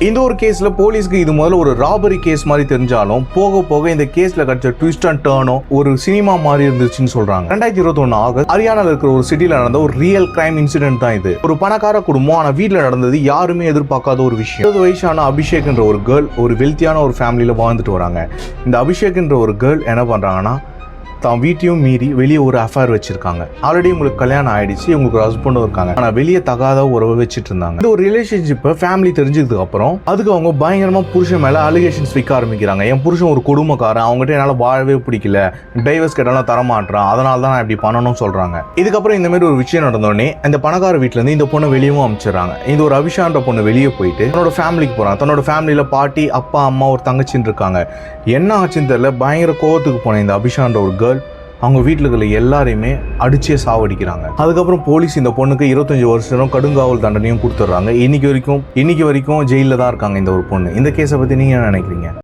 இந்த ஒரு கேஸ்ல போலீஸ்க்கு இது முதல்ல ஒரு ராபரி கேஸ் மாதிரி தெரிஞ்சாலும் போக போக இந்த கேஸ்ல கிடைச்ச ட்விஸ்ட் அண்ட் டர்னும் ஒரு சினிமா மாதிரி இருந்துச்சுன்னு சொல்றாங்க. 2021 ஆகஸ்ட் ஹரியானால இருக்கிற ஒரு சிட்டில நடந்த ஒரு ரியல் கிரைம் இன்சிடென்ட் தான் இது. ஒரு பணக்கார குடும்பம், ஆனா வீட்டுல நடந்தது யாருமே எதிர்பார்க்காத ஒரு விஷயம். 20 வயசான அபிஷேக் என்ற ஒரு கேர்ள் ஒரு வெல்த்தியான ஒரு ஃபேமிலியில வாழ்ந்துட்டு வராங்க. இந்த அபிஷேக் என்ற ஒரு கேர்ள் என்ன பண்றாங்கன்னா, தான் வீட்டையும் மீறி வெளியே ஒரு அஃபேர் வச்சிருக்காங்க. ஆல்ரெடி உங்களுக்கு கல்யாணம் ஆயிடுச்சு, உங்களுக்கு ஒரு ஹஸ்பண்டும் இருக்காங்க, ஆனா வெளியே தகாத உறவை வச்சுட்டு இருந்தாங்க. இந்த ஒரு ரிலேஷன்ஷிப்பை ஃபேமிலி தெரிஞ்சதுக்கு அப்புறம் அதுக்கு அவங்க பயங்கரமா புருஷன் மேல அலிகேஷன்ஸ் வைக்க ஆரம்பிக்கிறாங்க. என் புருஷன் ஒரு குடும்பக்காரன், அவங்ககிட்ட என்னால வாழவே பிடிக்கல, டைவர்ஸ் கேட்டாலும் தரமாட்டான், அதனால தான் நான் இப்படி பண்ணணும்னு சொல்றாங்க. இதுக்கப்புறம் இந்த மாதிரி ஒரு விஷயம் நடந்தோடனே இந்த பணக்கார வீட்டுல இருந்து இந்த பொண்ணை வெளியவும் அனுப்பிச்சிடறாங்க. இந்த ஒரு அபிஷான்ற பொண்ணு வெளியே போயிட்டு தன்னோட ஃபேமிலிக்கு போறாங்க. தன்னோட ஃபேமிலியில பாட்டி, அப்பா, அம்மா, ஒரு தங்கச்சின்னு இருக்காங்க. என்ன ஆச்சுன்னு தெரியல, பயங்கர கோவத்துக்கு போன இந்த அபிஷான்ற ஒரு கேர்ள் அவங்க வீட்டில் இருக்கிற எல்லாரையுமே அடிச்சே சாவடிக்கிறாங்க. அதுக்கப்புறம் போலீஸ் இந்த பொண்ணுக்கு 25 வருஷம் கடுங்காவல் தண்டனையும் கொடுத்துட்றாங்க. இன்னைக்கு வரைக்கும் ஜெயிலில் தான் இருக்காங்க இந்த ஒரு பொண்ணு. இந்த கேஸை பற்றி நீங்கள் என்ன நினைக்கிறீங்க?